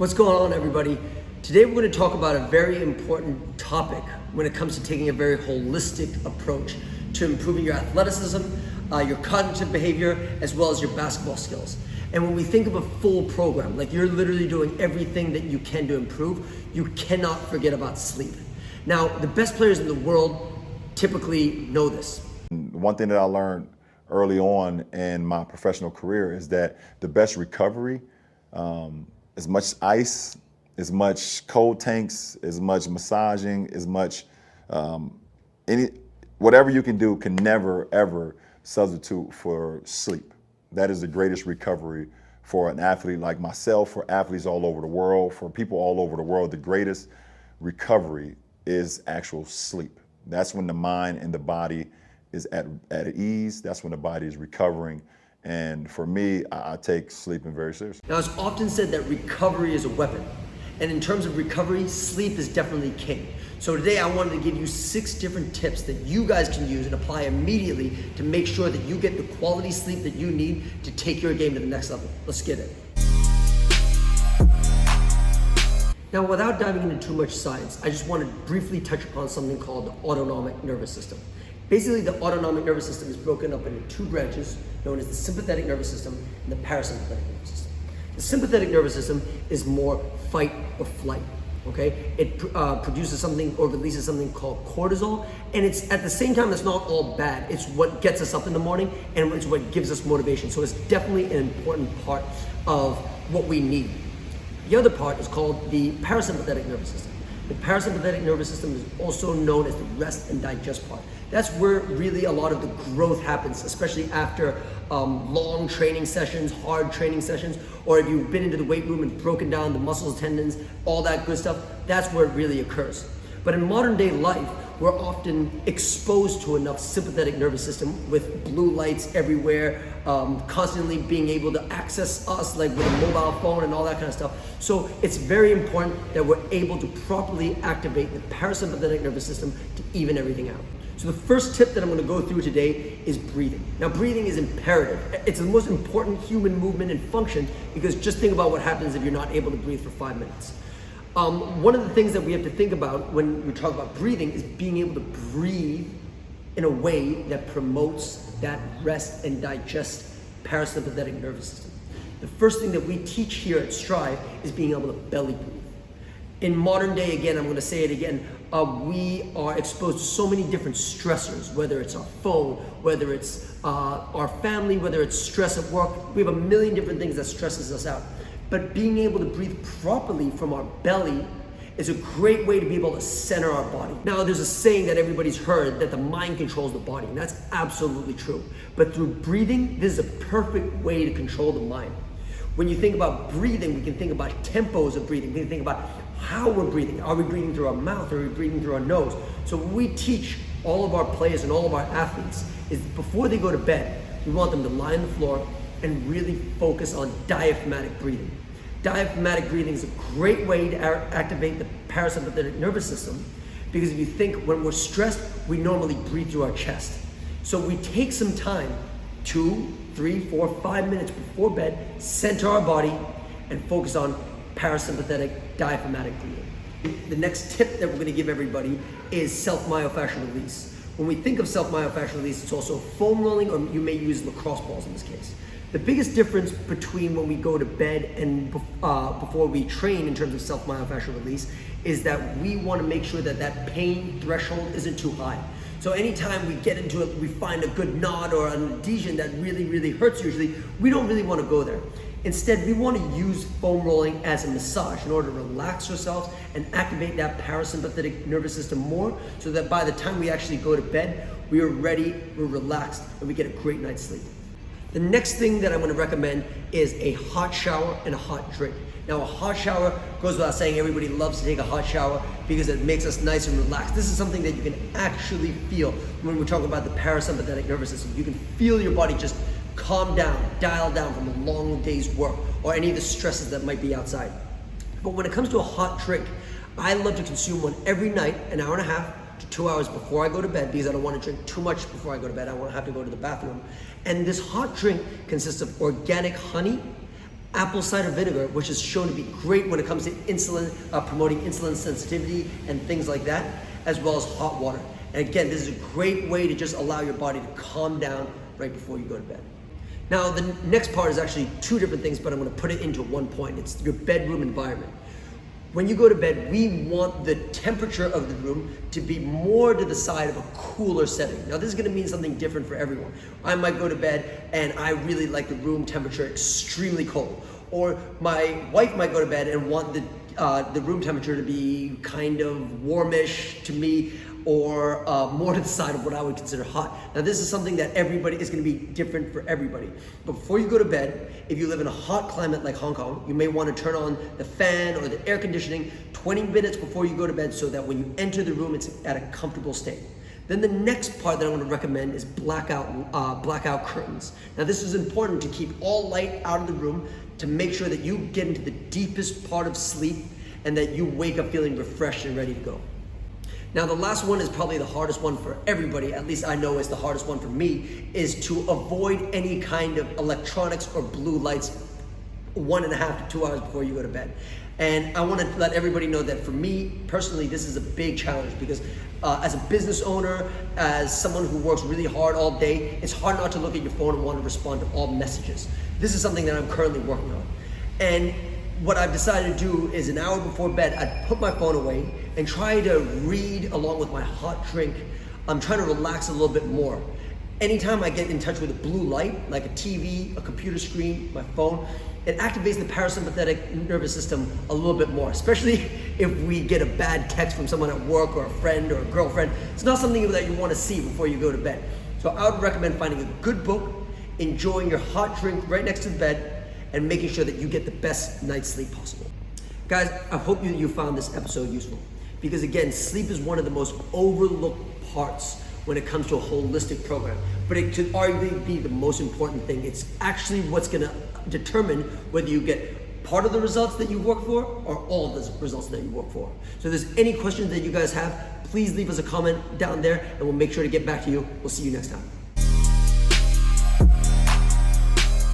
What's going on, everybody? Today we're going to talk about a very important topic when it comes to taking a very holistic approach to improving your athleticism, your cognitive behavior, as well as your basketball skills. And when we think of a full program, like you're literally doing everything that you can to improve, you cannot forget about sleep. Now, the best players in the world typically know this. One thing that I learned early on in my professional career is that the best recovery, as much ice, as much cold tanks, as much massaging, as much whatever you can do can never ever substitute for sleep. That is the greatest recovery for an athlete like myself, for athletes all over the world, for people all over the world. The greatest recovery is actual sleep. That's when the mind and the body is at ease. That's when the body is recovering. And for me, I take sleeping very seriously. Now, it's often said that recovery is a weapon. And in terms of recovery, sleep is definitely king. So today I wanted to give you 6 different tips that you guys can use and apply immediately to make sure that you get the quality sleep that you need to take your game to the next level. Let's get it. Now, without diving into too much science, I just want to briefly touch upon something called the autonomic nervous system. Basically, the autonomic nervous system is broken up into 2 branches known as the sympathetic nervous system and the parasympathetic nervous system. The sympathetic nervous system is more fight or flight, okay? It produces something or releases something called cortisol, and it's at the same time, it's not all bad. It's what gets us up in the morning and it's what gives us motivation. So it's definitely an important part of what we need. The other part is called the parasympathetic nervous system. The parasympathetic nervous system is also known as the rest and digest part. That's where really a lot of the growth happens, especially after long training sessions, hard training sessions, or if you've been into the weight room and broken down the muscles, tendons, all that good stuff. That's where it really occurs. But in modern day life, we're often exposed to enough sympathetic nervous system with blue lights everywhere, constantly being able to access us like with a mobile phone and all that kind of stuff. So it's very important that we're able to properly activate the parasympathetic nervous system to even everything out. So the first tip that I'm going to go through today is breathing. Now, breathing is imperative. It's the most important human movement and function, because just think about what happens if you're not able to breathe for 5 minutes. One of the things that we have to think about when we talk about breathing is being able to breathe in a way that promotes that rest and digest parasympathetic nervous system. The first thing that we teach here at Strive is being able to belly breathe. In modern day, again, I'm going to say it again, we are exposed to so many different stressors, whether it's our phone, whether it's our family, whether it's stress at work. We have a million different things that stresses us out. But being able to breathe properly from our belly is a great way to be able to center our body. Now, there's a saying that everybody's heard that the mind controls the body, and that's absolutely true. But through breathing, this is a perfect way to control the mind. When you think about breathing, we can think about tempos of breathing. We can think about how we're breathing. Are we breathing through our mouth, or are we breathing through our nose? So what we teach all of our players and all of our athletes is before they go to bed, we want them to lie on the floor and really focus on diaphragmatic breathing. Diaphragmatic breathing is a great way to activate the parasympathetic nervous system, because if you think when we're stressed, we normally breathe through our chest. So we take some time, 2, 3, 4, 5 minutes before bed, center our body and focus on parasympathetic diaphragmatic breathing. The next tip that we're going to give everybody is self-myofascial release. When we think of self-myofascial release, it's also foam rolling, or you may use lacrosse balls in this case. The biggest difference between when we go to bed and before we train in terms of self-myofascial release is that we want to make sure that that pain threshold isn't too high. So anytime we get into it, we find a good knot or an adhesion that really, really hurts usually, we don't really want to go there. Instead, we want to use foam rolling as a massage in order to relax ourselves and activate that parasympathetic nervous system more, so that by the time we actually go to bed, we are ready, we're relaxed, and we get a great night's sleep. The next thing that I'm going to recommend is a hot shower and a hot drink. Now, a hot shower goes without saying. Everybody loves to take a hot shower because it makes us nice and relaxed. This is something that you can actually feel when we're talking about the parasympathetic nervous system. You can feel your body just calm down, dial down from a long day's work or any of the stresses that might be outside. But when it comes to a hot drink, I love to consume one every night, an hour and a half to 2 hours before I go to bed, because I don't want to drink too much before I go to bed. I won't have to go to the bathroom. And this hot drink consists of organic honey, apple cider vinegar, which is shown to be great when it comes to insulin, promoting insulin sensitivity and things like that, as well as hot water. And again, this is a great way to just allow your body to calm down right before you go to bed. Now, the next part is actually two different things, but I'm gonna put it into one point. It's your bedroom environment. When you go to bed, we want the temperature of the room to be more to the side of a cooler setting. Now, this is gonna mean something different for everyone. I might go to bed and I really like the room temperature extremely cold. Or my wife might go to bed and want the room temperature to be kind of warmish to me, or more to the side of what I would consider hot. Now, this is something that everybody is gonna be different for everybody. But before you go to bed, if you live in a hot climate like Hong Kong, you may wanna turn on the fan or the air conditioning 20 minutes before you go to bed so that when you enter the room, it's at a comfortable state. Then the next part that I want to recommend is blackout curtains. Now, this is important to keep all light out of the room to make sure that you get into the deepest part of sleep and that you wake up feeling refreshed and ready to go. Now, the last one is probably the hardest one for everybody, at least I know it's the hardest one for me, is to avoid any kind of electronics or blue lights 1.5 to 2 hours before you go to bed. And I want to let everybody know that for me personally, this is a big challenge because as a business owner, as someone who works really hard all day, it's hard not to look at your phone and want to respond to all messages. This is something that I'm currently working on. And what I've decided to do is an hour before bed, I'd put my phone away and try to read along with my hot drink. I'm trying to relax a little bit more. Anytime I get in touch with a blue light, like a TV, a computer screen, my phone, it activates the parasympathetic nervous system a little bit more, especially if we get a bad text from someone at work or a friend or a girlfriend. It's not something that you want to see before you go to bed. So I would recommend finding a good book, enjoying your hot drink right next to the bed, and making sure that you get the best night's sleep possible. Guys, I hope you found this episode useful, because again, sleep is one of the most overlooked parts when it comes to a holistic program, but it could arguably be the most important thing. It's actually what's gonna determine whether you get part of the results that you work for or all the results that you work for. So if there's any questions that you guys have, please leave us a comment down there and we'll make sure to get back to you. We'll see you next time.